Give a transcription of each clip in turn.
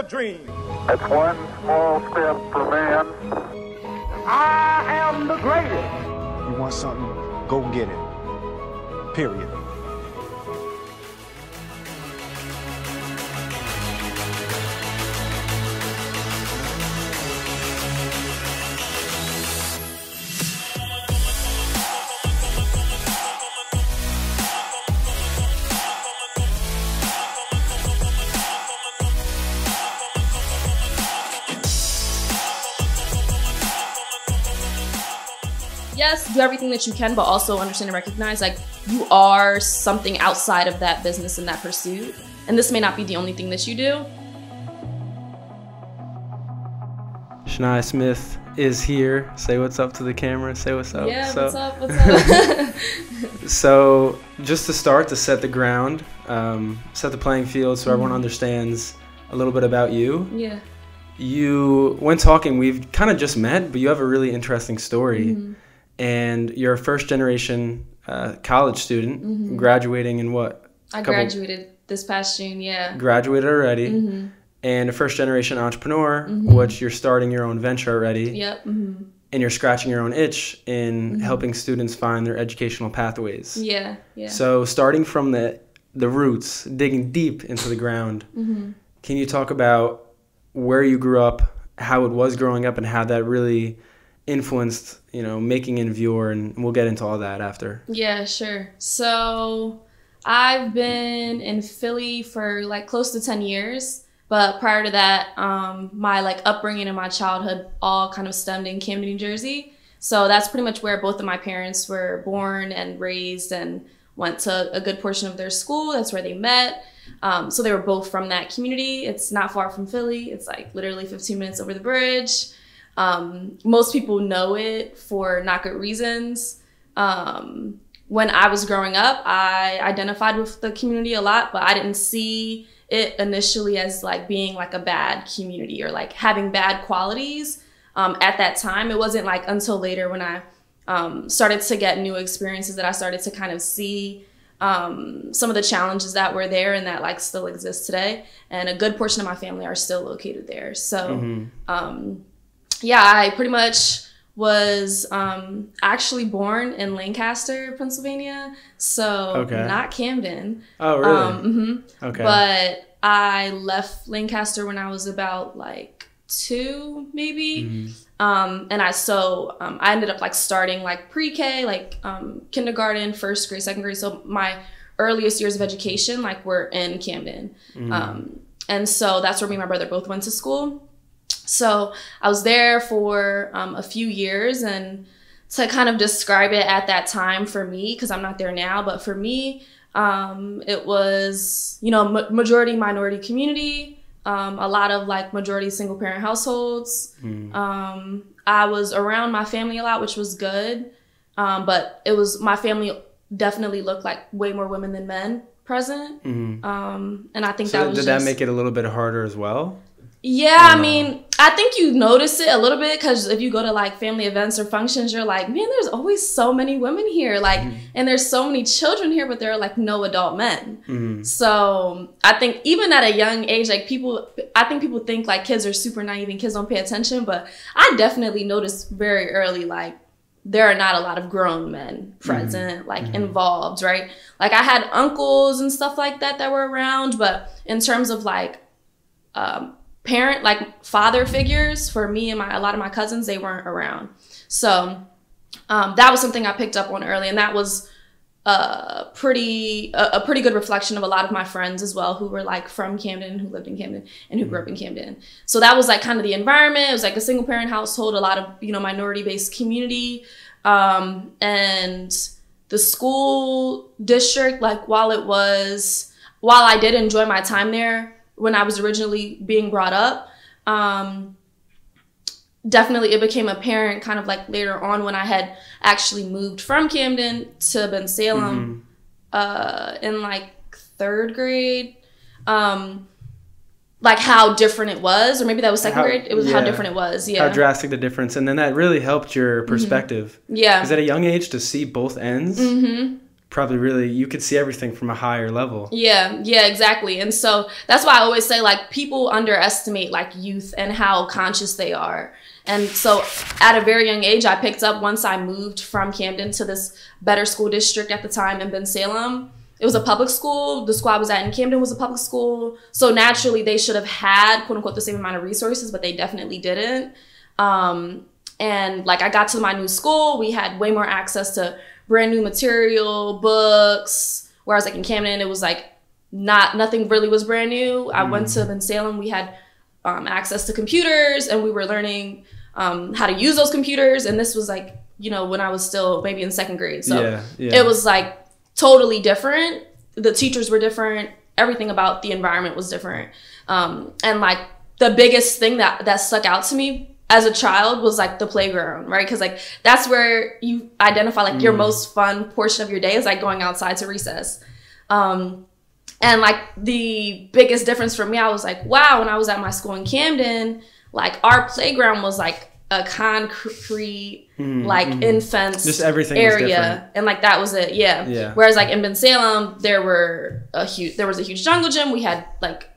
a dream. It's one small step for man. I am the greatest. You want something, go get it. Period. Yes, do everything that you can, but also understand and recognize like you are something outside of that business and that pursuit. And this may not be the only thing that you do. Shania Smith is here. Say what's up to the camera. Say what's up. Yeah, what's up? What's up? So just to start, to set the ground, set the playing field so everyone understands a little bit about you. Yeah. You, when talking, we've kind of just met, but you have a really interesting story. And you're a first-generation college student, graduating in what? I graduated this past June, yeah. Graduated already. And a first-generation entrepreneur, which you're starting your own venture already. Yep. And you're scratching your own itch in helping students find their educational pathways. Yeah, yeah. So starting from the roots, digging deep into the ground, can you talk about where you grew up, how it was growing up, and how that really influenced, you know, making Invure, and we'll get into all that after. Yeah, sure. So I've been in Philly for like close to 10 years, but prior to that, my like upbringing and my childhood all kind of stemmed in Camden, New Jersey. So that's pretty much where both of my parents were born and raised and went to a good portion of their school. That's where they met. So they were both from that community. It's not far from Philly. It's like literally 15 minutes over the bridge. Most people know it for not good reasons. When I was growing up, I identified with the community a lot, but I didn't see it initially as like being like a bad community or like having bad qualities. At that time, it wasn't like until later when I started to get new experiences that I started to kind of see some of the challenges that were there and that like still exist today. And a good portion of my family are still located there. So, yeah, I pretty much was actually born in Lancaster, Pennsylvania. So not Camden. Oh, really? Okay. But I left Lancaster when I was about like 2, maybe. And I ended up like starting like pre-K, like kindergarten, first grade, second grade. So my earliest years of education like were in Camden. And so that's where me and my brother both went to school. So I was there for a few years, and to kind of describe it at that time for me, because I'm not there now, but for me, it was, you know, majority minority community, a lot of like majority single parent households. I was around my family a lot, which was good. But it was, my family definitely looked like way more women than men present. And I think that was did that make it a little bit harder as well? Yeah, I mean, I think you notice it a little bit because if you go to like family events or functions, you're like, man, there's always so many women here, like, and there's so many children here, but there are like no adult men. So I think even at a young age, like I think people think like kids are super naive and kids don't pay attention, but I definitely noticed very early, like, there are not a lot of grown men present, like involved, right? Like I had uncles and stuff like that that were around, but in terms of like, parent, like father figures for me and a lot of my cousins, they weren't around. So that was something I picked up on early, and that was a pretty good reflection of a lot of my friends as well, who were like from Camden, who lived in Camden, and who grew up in Camden. So that was like kind of the environment. It was like a single parent household, a lot of, you know, minority based community, and the school district. Like while I did enjoy my time there when I was originally being brought up, definitely it became apparent kind of like later on when I had actually moved from Camden to Bensalem in like 3rd grade, like how different it was, or maybe that was 2nd grade. It was how different it was. Yeah. How drastic the difference. And then that really helped your perspective. Yeah. Because at a young age to see both ends probably really, you could see everything from a higher level. Yeah, exactly. And so that's why I always say, like, people underestimate like youth and how conscious they are. And so at a very young age, I picked up, once I moved from Camden to this better school district at the time in Bensalem. It was a public school. The school I was at in Camden was a public school. So naturally they should have had, quote unquote, the same amount of resources, but they definitely didn't. And like, I got to my new school, we had way more access to brand new material, books, whereas like in Camden, it was like nothing really was brand new. I went to Bensalem, we had access to computers, and we were learning how to use those computers. And this was like, you know, when I was still maybe in second grade. So it was like totally different. The teachers were different. Everything about the environment was different. And like the biggest thing that stuck out to me as a child was like the playground, right? Because like that's where you identify like your most fun portion of your day is like going outside to recess. And like the biggest difference for me, I was like, wow, when I was at my school in Camden, like our playground was like a concrete like infants just everything area, and like that was it. Yeah. Whereas like in Bensalem, there was a huge jungle gym. We had like,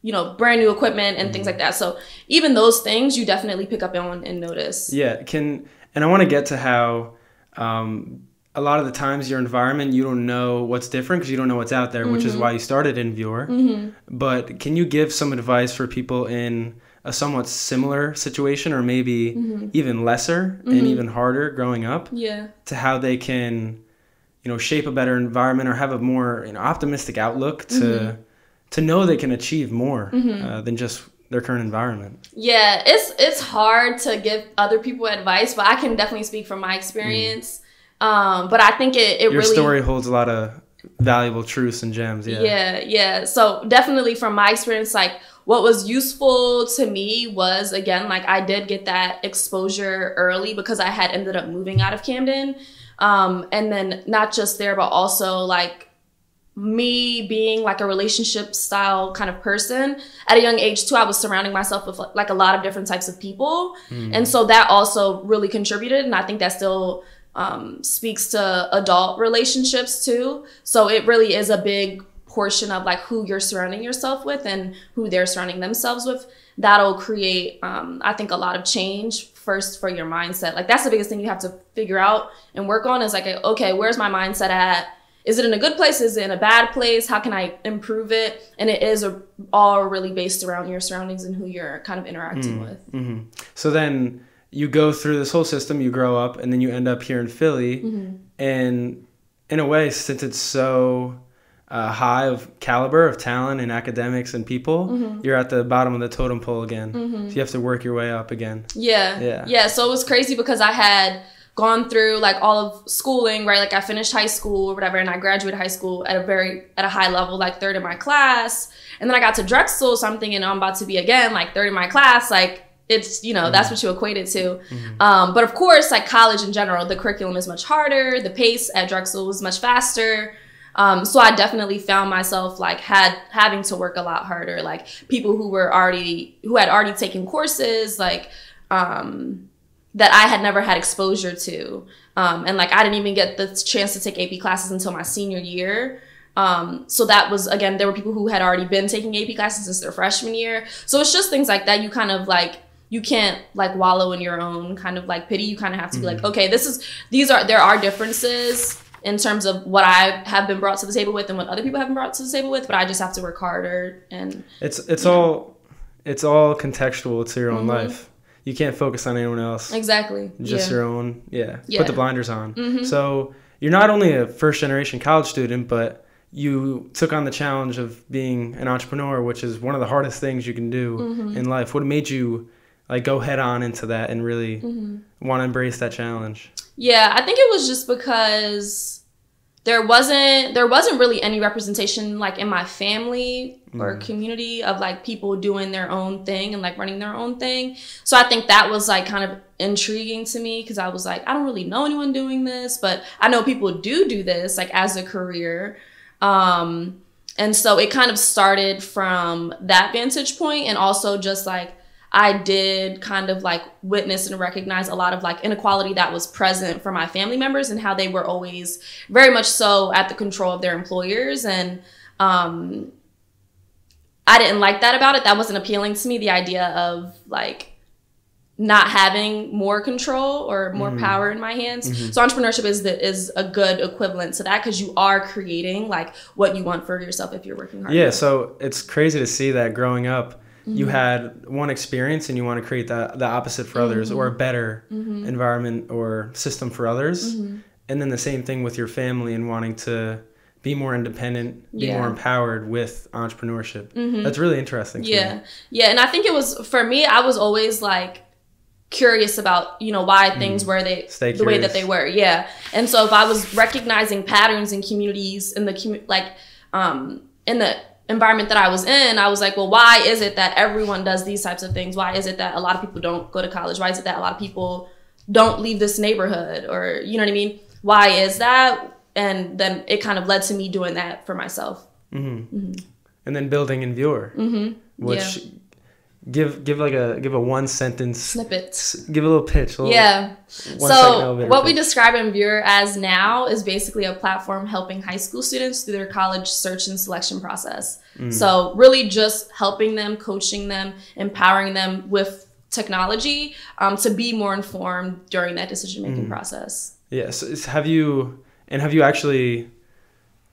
you know, brand new equipment and things like that. So even those things you definitely pick up on and notice. Yeah. And I want to get to how a lot of the times your environment, you don't know what's different because you don't know what's out there, which is why you started in Vure. But can you give some advice for people in a somewhat similar situation, or maybe even lesser and even harder growing up, to how they can, you know, shape a better environment or have a more, you know, optimistic outlook to know they can achieve more than just their current environment? Yeah, it's hard to give other people advice, but I can definitely speak from my experience. But I think it Your really... story holds a lot of valuable truths and gems. Yeah. So definitely from my experience, like what was useful to me was, again, like I did get that exposure early because I had ended up moving out of Camden. And then not just there, but also like me being like a relationship style kind of person at a young age too. I was surrounding myself with like a lot of different types of people. And so that also really contributed. And I think that still speaks to adult relationships too. So it really is a big portion of like who you're surrounding yourself with and who they're surrounding themselves with. That'll create, I think, a lot of change first for your mindset. Like that's the biggest thing you have to figure out and work on is like, okay, where's my mindset at? Is it in a good place? Is it in a bad place? How can I improve it? And it is all really based around your surroundings and who you're kind of interacting with. So then you go through this whole system, you grow up, and then you end up here in Philly. And in a way, since it's so high of caliber of talent and academics and people, you're at the bottom of the totem pole again. So you have to work your way up again. Yeah. So it was crazy because I had gone through like all of schooling, right? Like I finished high school or whatever, and I graduated high school at a high level, like third in my class. And then I got to Drexel, so I'm thinking I'm about to be again like third in my class. Like it's, you know, that's what you equate it to. But of course, like college in general, the curriculum is much harder. The pace at Drexel was much faster. So I definitely found myself like having to work a lot harder. Like people who had already taken courses, like that I had never had exposure to. And like I didn't even get the chance to take AP classes until my senior year. So that was, again, there were people who had already been taking AP classes since their freshman year. So it's just things like that. You kind of like, you can't like wallow in your own kind of like pity. You kind of have to be like, okay, there are differences in terms of what I have been brought to the table with and what other people have been brought to the table with, but I just have to work harder. And it's all contextual to your own life. You can't focus on anyone else. Exactly. Just your own. Put the blinders on. So you're not only a first generation college student, but you took on the challenge of being an entrepreneur, which is one of the hardest things you can do in life. What made you like go head on into that and really want to embrace that challenge? Yeah, I think it was just because there wasn't really any representation like in my family or community of like people doing their own thing and like running their own thing. So I think that was like kind of intriguing to me because I was like, I don't really know anyone doing this, but I know people do this like as a career. And so it kind of started from that vantage point, and also just like I did kind of like witness and recognize a lot of like inequality that was present for my family members and how they were always very much so at the control of their employers. And I didn't like that about it. That wasn't appealing to me, the idea of like not having more control or more power in my hands. So entrepreneurship is a good equivalent to that, because you are creating like what you want for yourself if you're working hard. Yeah, so it's crazy to see that growing up, you had one experience and you want to create the opposite for others, or a better environment or system for others. And then the same thing with your family and wanting to be more independent, be more empowered with entrepreneurship. That's really interesting to me. Yeah, and I think it was, for me, I was always like curious about, you know, why things were the way that they were. Yeah. And so if I was recognizing patterns in communities in the in the environment that I was in, I was like, well, why is it that everyone does these types of things? Why is it that a lot of people don't go to college? Why is it that a lot of people don't leave this neighborhood? Or, you know what I mean? Why is that? And then it kind of led to me doing that for myself. And then building in Viewer, which give a one sentence snippet. Give a little pitch. So what we describe in Viewer as now is basically a platform helping high school students through their college search and selection process. So really just helping them, coaching them, empowering them with technology to be more informed during that decision-making process. Yes. Have you actually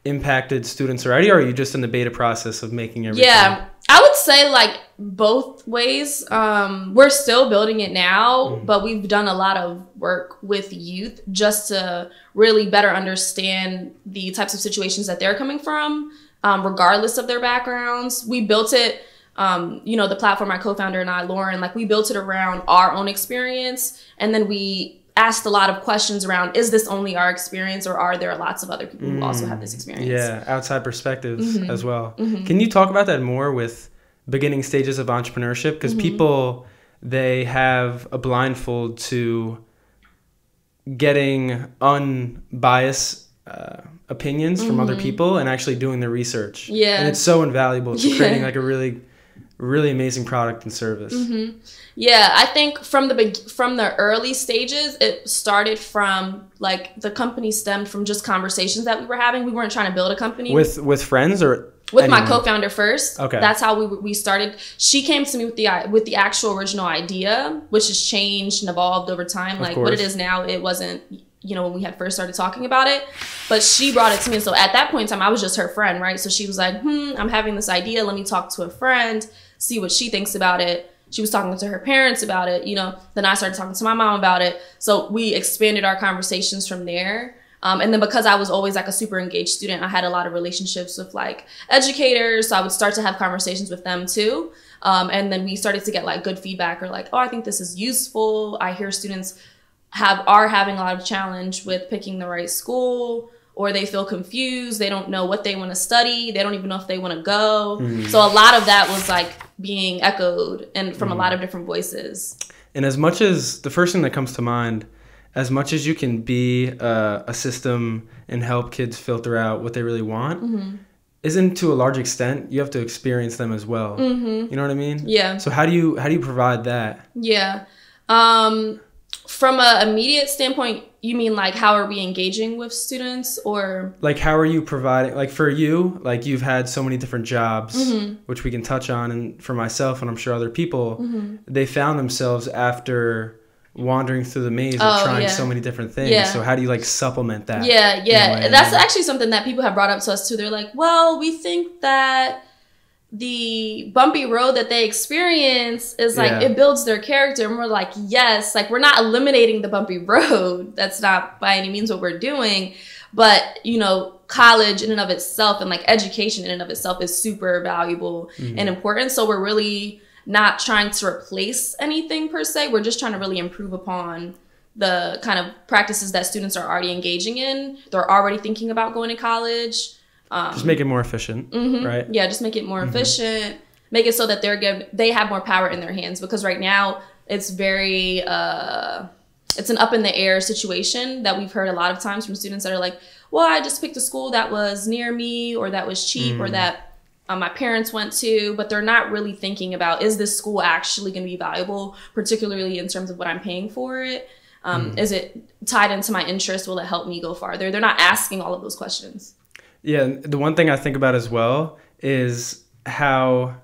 impacted students already, or are you just in the beta process of making everything? Yeah, I would say like both ways. We're still building it now, but we've done a lot of work with youth just to really better understand the types of situations that they're coming from, regardless of their backgrounds. We built it, the platform, my co-founder and I, Lauren, like we built it around our own experience. And then we asked a lot of questions around, is this only our experience, or are there lots of other people who also have this experience? Yeah, outside perspectives as well. Can you talk about that more with beginning stages of entrepreneurship? Because people, they have a blindfold to getting unbiased opinions from other people and actually doing the research. Yeah. And it's so invaluable to creating like a really amazing product and service. Yeah, I think from the early stages, it started from like the company stemmed from just conversations that we were having. We weren't trying to build a company with friends or with anyone? My co-founder first. Okay, that's how we started. She came to me with the actual original idea, which has changed and evolved over time. Like what it is now, it wasn't, when we had first started talking about it, but she brought it to me. And so at that point in time, I was just her friend, right? So she was like, I'm having this idea. Let me talk to a friend, see what she thinks about it. She was talking to her parents about it, then I started talking to my mom about it. So we expanded our conversations from there. And then because I was always like a super engaged student, I had a lot of relationships with like educators. So I would start to have conversations with them too. And then we started to get like good feedback, or like, oh, I think this is useful. I hear students are having a lot of challenge with picking the right school, or they feel confused. They don't know what they want to study. They don't even know if they want to go. So a lot of that was like being echoed and from a lot of different voices. And as much as the first thing that comes to mind, as much as you can be a system and help kids filter out what they really want, isn't to a large extent, you have to experience them as well. You know what I mean? Yeah. So how do you provide that? Yeah. From an immediate standpoint, you mean like how are we engaging with students, or like how are you providing, like for you, like you've had so many different jobs, which we can touch on, and for myself and I'm sure other people, they found themselves after wandering through the maze of trying so many different things. So how do you like supplement that? That's actually something that people have brought up to us too. They're like, well, we think that the bumpy road that they experience is like it builds their character, and we're like, yes, like we're not eliminating the bumpy road. That's not by any means what we're doing, but college in and of itself and like education in and of itself is super valuable and important. So we're really not trying to replace anything per se. We're just trying to really improve upon the kind of practices that students are already engaging in. They're already thinking about going to college. Just make it more efficient, right? Yeah, just make it more efficient. Make it so that they have more power in their hands, because right now it's very it's an up in the air situation that we've heard a lot of times from students that are like, well, I just picked a school that was near me, or that was cheap, or that my parents went to, but they're not really thinking about, is this school actually going to be valuable, particularly in terms of what I'm paying for it? Is it tied into my interest? Will it help me go farther? They're not asking all of those questions. Yeah, the one thing I think about as well is how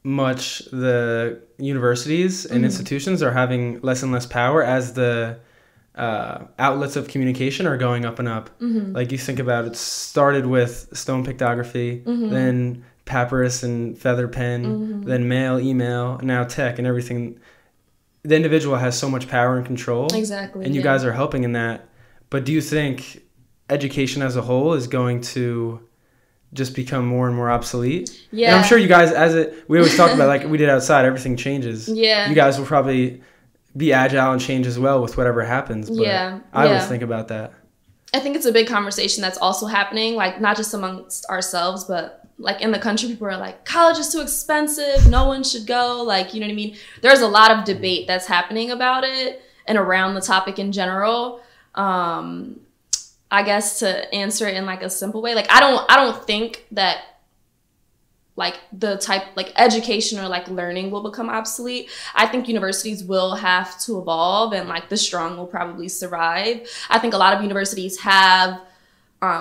much the universities and institutions are having less and less power as the outlets of communication are going up and up. Like you think about it, started with stone pictography, then papyrus and feather pen, then mail, email, now tech and everything. The individual has so much power and control. Exactly. And you guys are helping in that. But do you think education as a whole is going to just become more and more obsolete? Yeah. And I'm sure you guys, we always talk about, like we did outside, everything changes. Yeah. You guys will probably be agile and change as well with whatever happens. But I always think about that. I think it's a big conversation that's also happening, like not just amongst ourselves, but like in the country, people are like, college is too expensive, no one should go. Like, you know what I mean? There's a lot of debate that's happening about it and around the topic in general. I guess to answer it in like a simple way, like I don't think that like the type like education or like learning will become obsolete. I think universities will have to evolve and like the strong will probably survive. I think a lot of universities have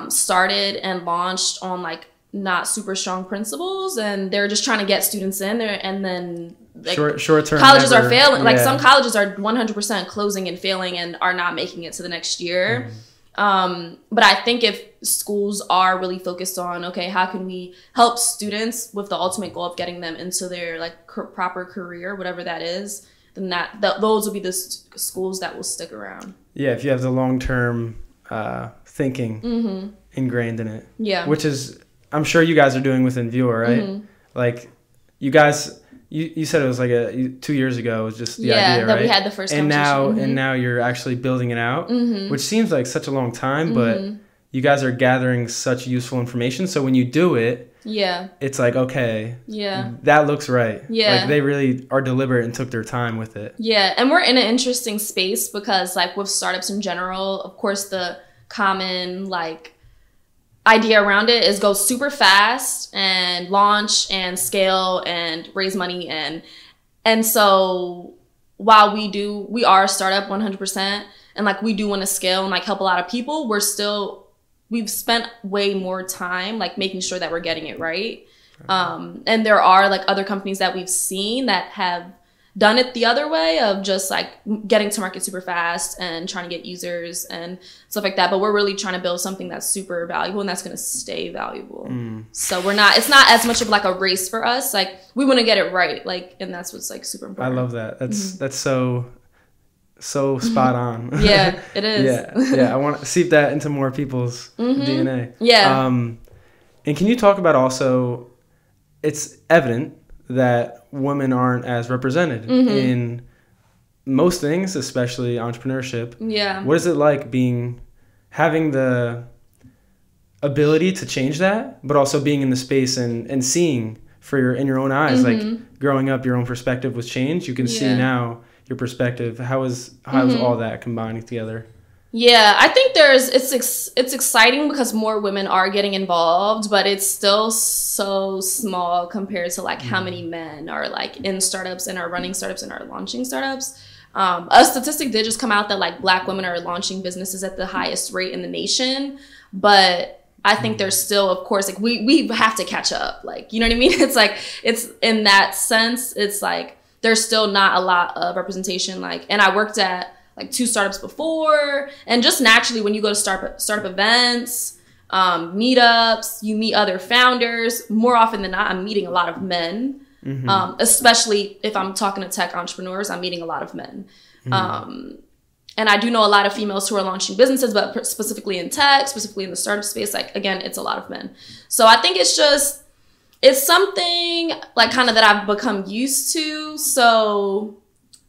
started and launched on like not super strong principles and they're just trying to get students in there, and then like short term colleges are failing. Like some colleges are 100% closing and failing and are not making it to the next year. But I think if schools are really focused on, okay, how can we help students with the ultimate goal of getting them into their like proper career, whatever that is, then those will be the schools that will stick around. Yeah, if you have the long-term thinking ingrained in it. Yeah. Which is, I'm sure you guys are doing within Viewer, right? Like you guys, you said it was like 2 years ago. It was just the idea, right? Yeah, that we had the first conversation. And now you're actually building it out, which seems like such a long time, but you guys are gathering such useful information. So when you do it, it's like, okay, that looks right. Yeah. Like they really are deliberate and took their time with it. Yeah, and we're in an interesting space because like with startups in general, of course, the common like idea around it is go super fast and launch and scale and raise money, and so while we are a startup 100% and like we do want to scale and like help a lot of people, we've spent way more time like making sure that we're getting it right. And there are like other companies that we've seen that have done it the other way of just like getting to market super fast and trying to get users and stuff like that. But we're really trying to build something that's super valuable and that's going to stay valuable. So it's not as much of like a race for us. Like we want to get it right. Like, and that's what's like super important. I love that. That's so spot on. Yeah, it is. Yeah. I want to seep that into more people's DNA. Yeah. And can you talk about also, it's evident that women aren't as represented in most things, especially entrepreneurship. Yeah. What is it like having the ability to change that, but also being in the space and seeing in your own eyes, like growing up, your own perspective was changed. You can see now your perspective. How is all that combining together? Yeah, I think it's exciting because more women are getting involved, but it's still so small compared to like how many men are like in startups and are running startups and are launching startups. A statistic did just come out that like Black women are launching businesses at the highest rate in the nation, but I think there's still, of course, like we have to catch up. Like, you know what I mean? It's like, it's in that sense, it's like there's still not a lot of representation. Like, and I worked at like 2 startups before, and just naturally when you go to startup events, meetups, you meet other founders. More often than not, I'm meeting a lot of men, especially if I'm talking to tech entrepreneurs, I'm meeting a lot of men. And I do know a lot of females who are launching businesses, but specifically in tech, specifically in the startup space, like again, it's a lot of men. So I think it's something like kind of that I've become used to. So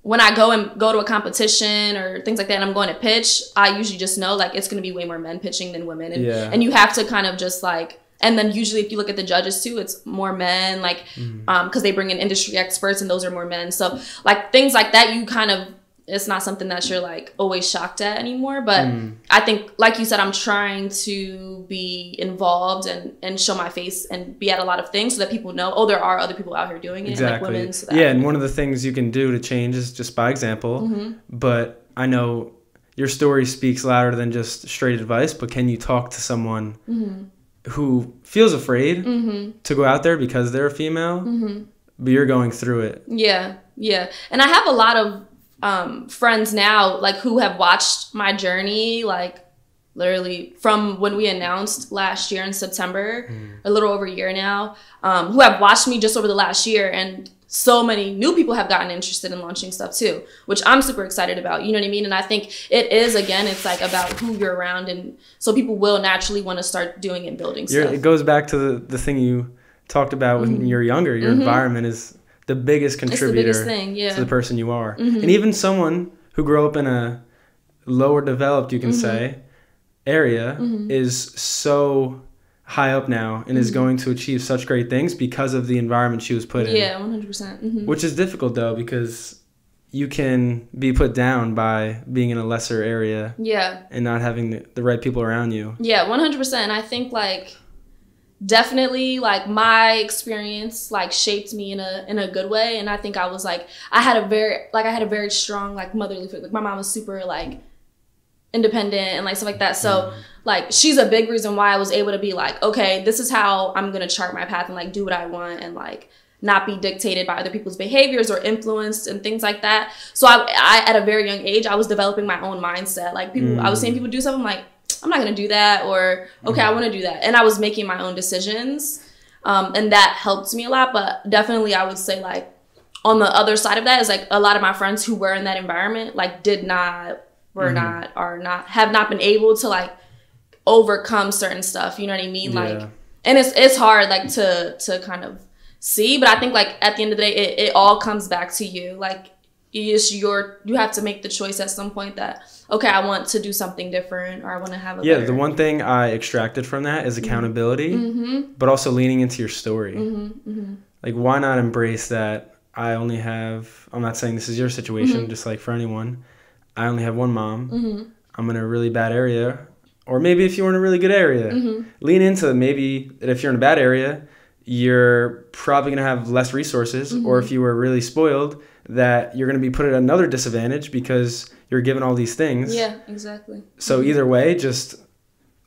when I go to a competition or things like that and I'm going to pitch, I usually just know like it's going to be way more men pitching than women. And you have to kind of just like, and then usually if you look at the judges too, it's more men, like, because they bring in industry experts and those are more men. So like things like that, you kind of it's not something that you're like always shocked at anymore. But I think, like you said, I'm trying to be involved and show my face and be at a lot of things so that people know, oh, there are other people out here doing it. Exactly. Like women. So that yeah, and one of the things you can do to change is just by example. But I know your story speaks louder than just straight advice, but can you talk to someone who feels afraid to go out there because they're a female, but you're going through it? Yeah. And I have a lot of friends now, like, who have watched my journey, like, literally from when we announced last year in September, a little over a year now, who have watched me just over the last year. And so many new people have gotten interested in launching stuff too, which I'm super excited about. You know what I mean? And I think it is, again, it's like about who you're around. And so people will naturally want to start doing and building stuff. It goes back to the thing you talked about when you're younger. Your environment is the biggest contributor it's the biggest thing, to the person you are. And even someone who grew up in a lower developed, you can say, area is so high up now and is going to achieve such great things because of the environment she was put in. Yeah, 100%. Which is difficult, though, because you can be put down by being in a lesser area and not having the right people around you. Yeah, 100%. And I think, like, definitely, like, my experience, like, shaped me in a good way. And I think I was like, I had a very strong, like, motherly figure. Like, my mom was super, like, independent and like stuff like that. So like, she's a big reason why I was able to be like, okay, this is how I'm gonna chart my path and like do what I want and like not be dictated by other people's behaviors or influenced and things like that. So I at a very young age, I was developing my own mindset. Like, people, I was seeing people do something, I'm like, I'm not gonna do that, or okay, I want to do that. And I was making my own decisions, and that helped me a lot. But definitely, I would say, like, on the other side of that is like a lot of my friends who were in that environment, like, have not been able to like overcome certain stuff. You know what I mean? Like, and it's hard, like, to kind of see, but I think, like, at the end of the day, it all comes back to you. Like, you have to make the choice at some point that, okay, I want to do something different, or I want to have a better... The one thing I extracted from that is accountability, but also leaning into your story. Like, why not embrace that I'm not saying this is your situation, just like for anyone, I only have one mom. I'm in a really bad area. Or maybe if you're in a really good area, lean into maybe that if you're in a bad area, you're probably going to have less resources. Or if you were really spoiled, that you're going to be put at another disadvantage because you're given all these things. Yeah, exactly. So either way, just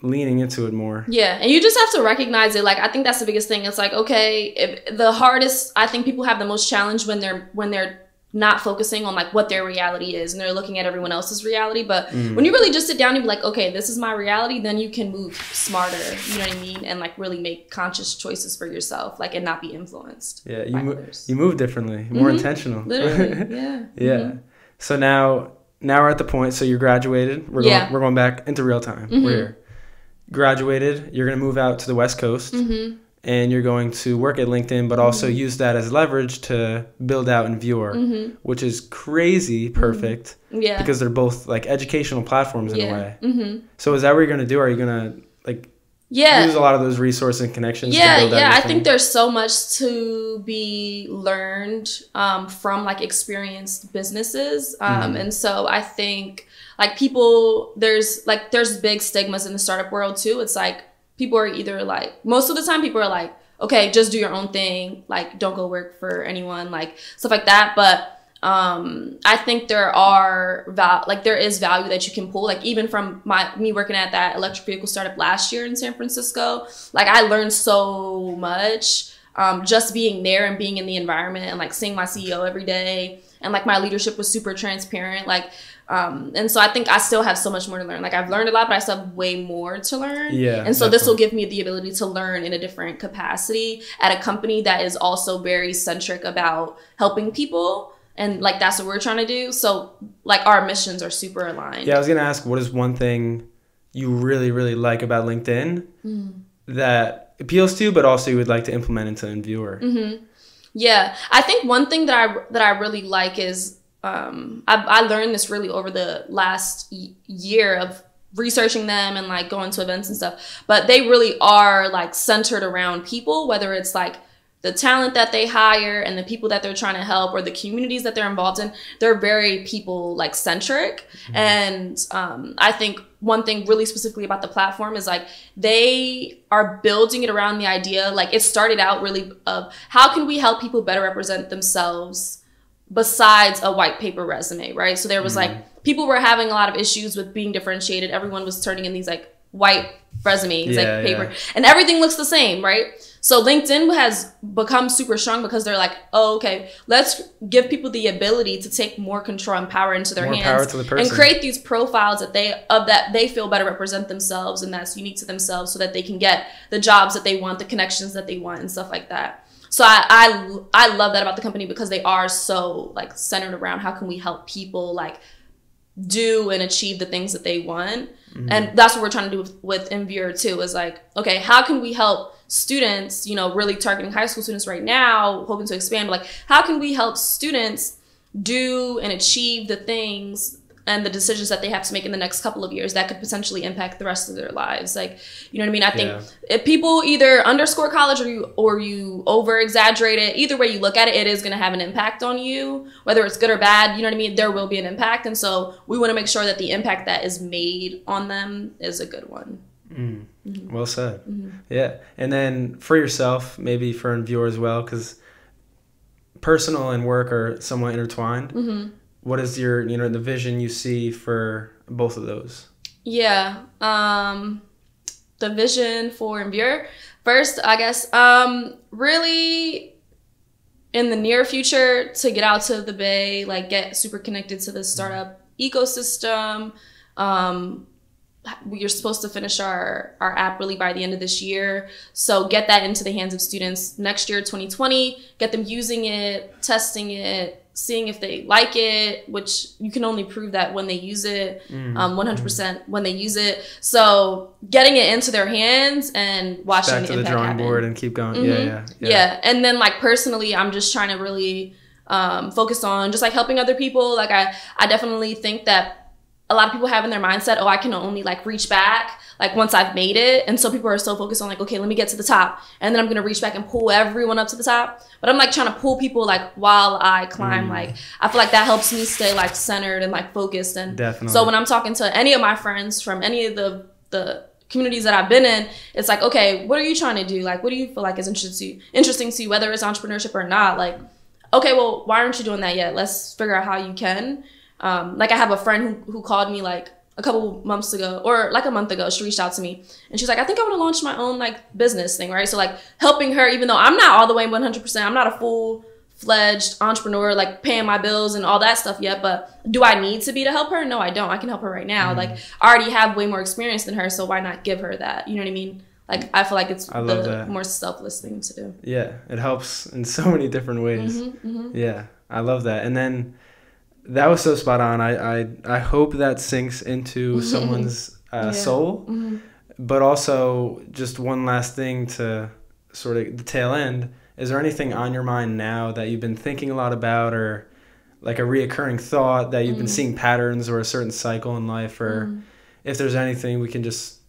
leaning into it more. Yeah, and you just have to recognize it. Like, I think that's the biggest thing. It's like, okay, the hardest, I think people have the most challenge when they're not focusing on like what their reality is and they're looking at everyone else's reality. But when you really just sit down and be like, okay, this is my reality, then you can move smarter, you know what I mean? And like really make conscious choices for yourself, like, and not be influenced. Yeah, you move differently, more intentional. Literally, yeah. Yeah. So now we're at the point, so you're graduated. We're going back into real time. We're here. Graduated, you're going to move out to the West Coast. And you're going to work at LinkedIn, but also use that as leverage to build out Envure, which is crazy perfect. Yeah. Because they're both like educational platforms in a way. So is that what you're going to do? Are you going to like use a lot of those resources and connections to build out your I thing? think there's so much to be learned from like experienced businesses. And so I think like there's big stigmas in the startup world too. It's like, people are either like, most of the time people are like, okay, just do your own thing. Like, don't go work for anyone, like stuff like that. But I think there is value that you can pull. Like, even from me working at that electric vehicle startup last year in San Francisco, like, I learned so much just being there and being in the environment and like seeing my CEO every day. And like, my leadership was super transparent. Like, and so I think I still have so much more to learn. Like, I've learned a lot, but I still have way more to learn. Yeah. And so this will give me the ability to learn in a different capacity at a company that is also very centric about helping people. And like, that's what we're trying to do. So like, our missions are super aligned. Yeah, I was going to ask, what is one thing you really, really like about LinkedIn that appeals to you, but also you would like to implement into Envure? Yeah, I think one thing that I really like is, I learned this really over the last year of researching them and like going to events and stuff, but they really are like centered around people, whether it's like the talent that they hire and the people that they're trying to help or the communities that they're involved in, they're very people like centric. And I think one thing really specifically about the platform is like they are building it around the idea, like it started out really of how can we help people better represent themselves besides a white paper resume, right? So there was like people were having a lot of issues with being differentiated. Everyone was turning in these like white resumes, like paper, and everything looks the same, right? So LinkedIn has become super strong because they're like, oh, okay, let's give people the ability to take more control and power into their hands and create these profiles that they feel better represent themselves and that's unique to themselves so that they can get the jobs that they want, the connections that they want and stuff like that. So I love that about the company because they are so like centered around how can we help people like do and achieve the things that they want. And that's what we're trying to do with Envure too, is like, okay, how can we help students, you know, really targeting high school students right now, hoping to expand, but like, how can we help students do and achieve the things and the decisions that they have to make in the next couple of years that could potentially impact the rest of their lives? Like, you know what I mean? I think if people either underscore college or you over exaggerate it, either way you look at it, it is going to have an impact on you, whether it's good or bad. You know what I mean? There will be an impact. And so we want to make sure that the impact that is made on them is a good one. Well said. Yeah. And then for yourself, maybe for Envure as well, because personal and work are somewhat intertwined. What is your, you know, the vision you see for both of those? Yeah. The vision for Envure. First, I guess, really in the near future to get out to the Bay, like get super connected to the startup ecosystem. We're supposed to finish our app really by the end of this year. So get that into the hands of students next year, 2020, get them using it, testing it, seeing if they like it, which you can only prove that when they use it, 100% when they use it. So getting it into their hands and watching the impact happen. Back to the drawing board and keep going. Yeah. And then like personally, I'm just trying to really focus on just like helping other people. Like I definitely think that a lot of people have in their mindset, oh, I can only like reach back like once I've made it. And so people are so focused on like, okay, let me get to the top. And then I'm going to reach back and pull everyone up to the top. But I'm like trying to pull people like while I climb. Like I feel like that helps me stay like centered and like focused. And so when I'm talking to any of my friends from any of the communities that I've been in, it's like, okay, what are you trying to do? Like, what do you feel like is interesting to you, whether it's entrepreneurship or not? Like, okay, well, why aren't you doing that yet? Let's figure out how you can. Like I have a friend who called me like a couple months ago or like a month ago. She reached out to me and she's like, I think I want to launch my own like business thing, right? So like helping her, even though I'm not all the way 100%, I'm not a full-fledged entrepreneur like paying my bills and all that stuff yet, but do I need to be to help her? No, I don't. I can help her right now. Like I already have way more experience than her, so why not give her that? You know what I mean? Like I feel like it's the more selfless thing to do. Yeah, it helps in so many different ways. Yeah, I love that. And then that was so spot on. I hope that sinks into someone's soul. But also, just one last thing to sort of the tail end. Is there anything on your mind now that you've been thinking a lot about, or like a reoccurring thought that you've been seeing patterns or a certain cycle in life? Or if there's anything, we can just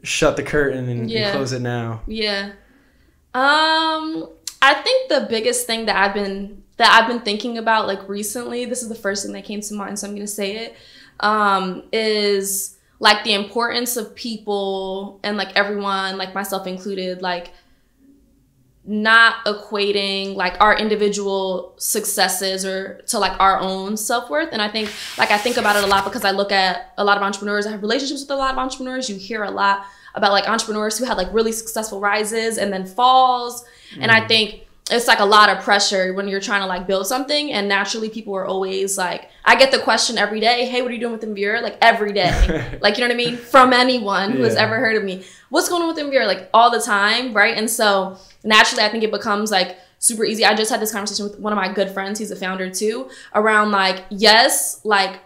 shut the curtain and close it now. Yeah. I think the biggest thing that I've been thinking about like recently, this is the first thing that came to mind, so I'm going to say it, is like the importance of people and like everyone, like myself included, like not equating like our individual successes or to like our own self-worth. And I think about it a lot because I look at a lot of entrepreneurs. I have relationships with a lot of entrepreneurs. You hear a lot about like entrepreneurs who had like really successful rises and then falls. And I think it's like a lot of pressure when you're trying to like build something, and naturally people are always like, I get the question every day, hey, what are you doing with Envure? Like every day, like, you know what I mean? From anyone who has ever heard of me, what's going on with Envure? Like all the time, right? And so naturally I think it becomes like super easy. I just had this conversation with one of my good friends, he's a founder too, around like, yes, like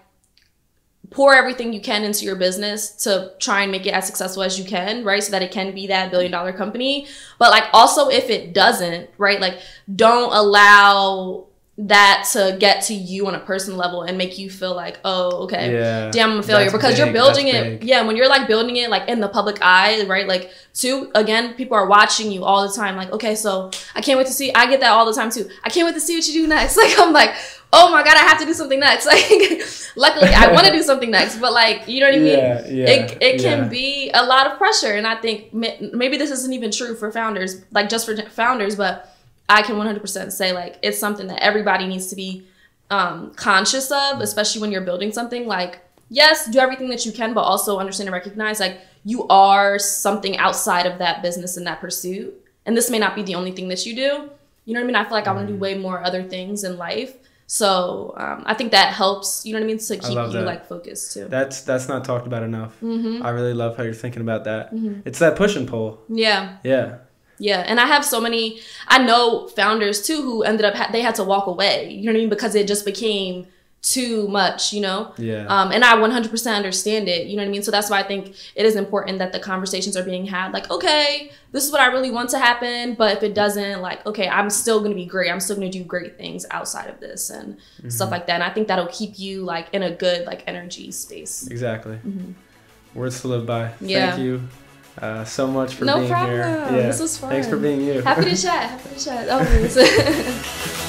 pour everything you can into your business to try and make it as successful as you can, right? So that it can be that $1 billion company. But like also if it doesn't, right? Like don't allow that to get to you on a personal level and make you feel like, oh, okay, Yeah. damn, I'm a failure. That's Because you're big. building That's it. big. Yeah, when you're like building it like in the public eye, right? Like, again, people are watching you all the time. Like, okay, so I can't wait to see. I get that all the time too. I can't wait to see what you do next. Like, I'm like, oh my God, I have to do something next. Like, luckily, I want to do something next. But like, you know what I mean? Yeah, yeah, It can yeah. be a lot of pressure. And I think maybe this isn't even true for founders, like just for founders, but I can 100% say like it's something that everybody needs to be conscious of, especially when you're building something. Like, yes, do everything that you can, but also understand and recognize like you are something outside of that business and that pursuit. And this may not be the only thing that you do. You know what I mean? I feel like I want to do way more other things in life. So I think that helps, you know what I mean, to keep you like focused too. That's not talked about enough. Mm-hmm. I really love how you're thinking about that. Mm-hmm. It's that push and pull. Yeah. Yeah. Yeah, and I have so many, I know founders too who ended up, they had to walk away, you know what I mean? Because it just became too much, you know? Yeah. And I 100% understand it, you know what I mean? So that's why I think it is important that the conversations are being had. Like, okay, this is what I really want to happen, but if it doesn't, like, okay, I'm still going to be great. I'm still going to do great things outside of this and stuff like that. And I think that'll keep you like in a good like energy space. Exactly. Mm-hmm. Words to live by. Yeah. Thank you so much for No being problem. here. Yeah. This was fun. Thanks for being you. Happy to chat. Happy to chat. Oh,